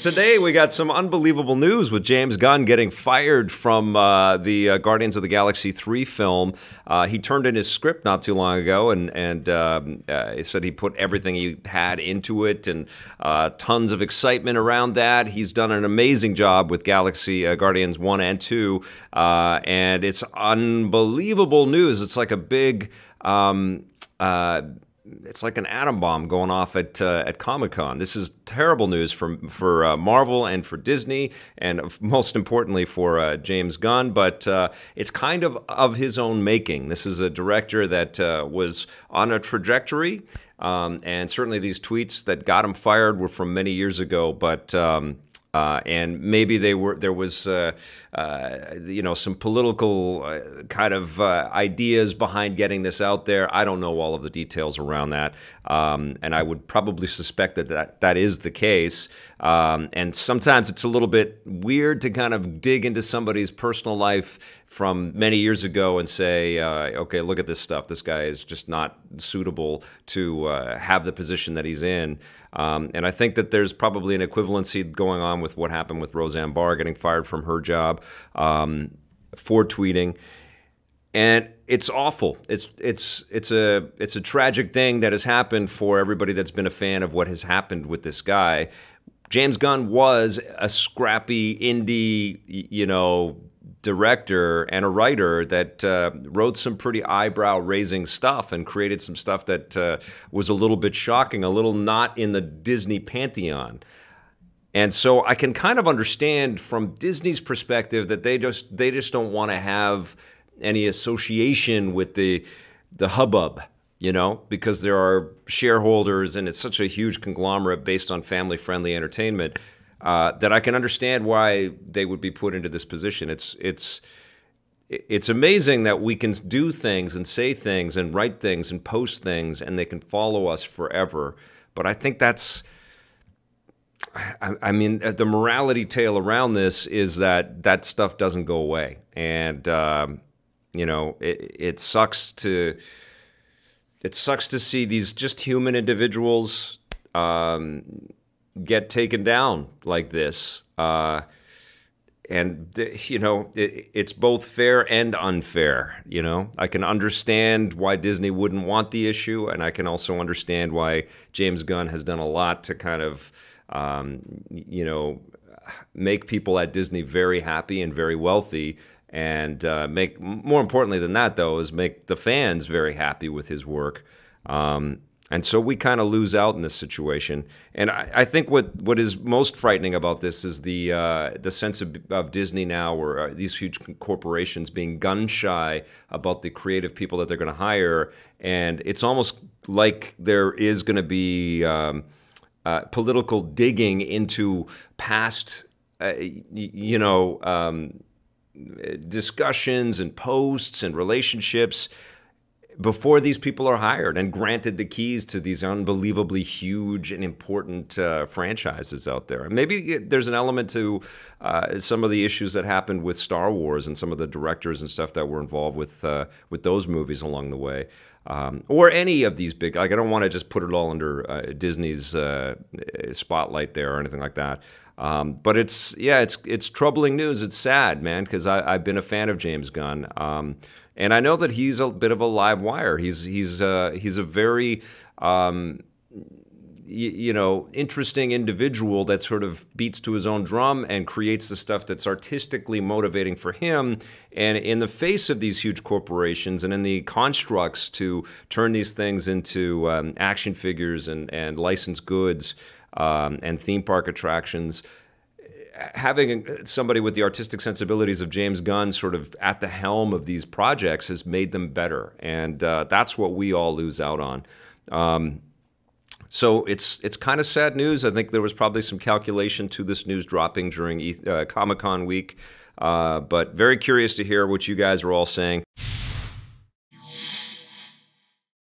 Today we got some unbelievable news with James Gunn getting fired from the Guardians of the Galaxy 3 film. He turned in his script not too long ago, and he said he put everything he had into it, and tons of excitement around that. He's done an amazing job with Galaxy Guardians 1 and 2, and it's unbelievable news. It's like a big... it's like an atom bomb going off at Comic-Con. This is terrible news for Marvel and for Disney, and most importantly for James Gunn. But it's kind of his own making. This is a director that was on a trajectory, and certainly these tweets that got him fired were from many years ago. But and maybe there was some political kind of ideas behind getting this out there. I don't know all of the details around that, and I would probably suspect that is the case. And sometimes it's a little bit weird to kind of dig into somebody's personal life from many years ago and say, okay, look at this stuff. This guy is just not suitable to have the position that he's in. And I think that there's probably an equivalency going on with what happened with Roseanne Barr getting fired from her job for tweeting. And it's awful. It's a tragic thing that has happened for everybody that's been a fan of what has happened with this guy. James Gunn was a scrappy indie, director and a writer that wrote some pretty eyebrow-raising stuff and created some stuff that was a little bit shocking, a little not in the Disney pantheon. And so I can kind of understand from Disney's perspective that they just don't want to have any association with the hubbub, because there are shareholders and it's such a huge conglomerate based on family-friendly entertainment. That I can understand why they would be put into this position. It's amazing that we can do things and say things and write things and post things and they can follow us forever. But I think that's, I mean, the morality tale around this is that stuff doesn't go away. And, it sucks to see these just human individuals, get taken down like this. It's both fair and unfair, I can understand why Disney wouldn't want the issue, and I can also understand why James Gunn has done a lot to kind of, make people at Disney very happy and very wealthy, and make, more importantly than that, though, is make the fans very happy with his work. And so we kind of lose out in this situation. And I think what is most frightening about this is the sense of Disney now, or these huge corporations being gun-shy about the creative people that they're going to hire. And it's almost like there is going to be political digging into past, discussions and posts and relationships before these people are hired and granted the keys to these unbelievably huge and important franchises out there. And maybe there's an element to some of the issues that happened with Star Wars and some of the directors and stuff that were involved with those movies along the way. Or any of these big, like, I don't want to just put it all under Disney's spotlight there or anything like that. But it's troubling news. It's sad, man, because I've been a fan of James Gunn. And I know that he's a bit of a live wire. He's a very interesting individual that sort of beats to his own drum and creates the stuff that's artistically motivating for him. And in the face of these huge corporations and in the constructs to turn these things into action figures and licensed goods and theme park attractions, having somebody with the artistic sensibilities of James Gunn sort of at the helm of these projects has made them better, and that's what we all lose out on. So it's kind of sad news. I think there was probably some calculation to this news dropping during Comic-Con week, but very curious to hear what you guys are all saying.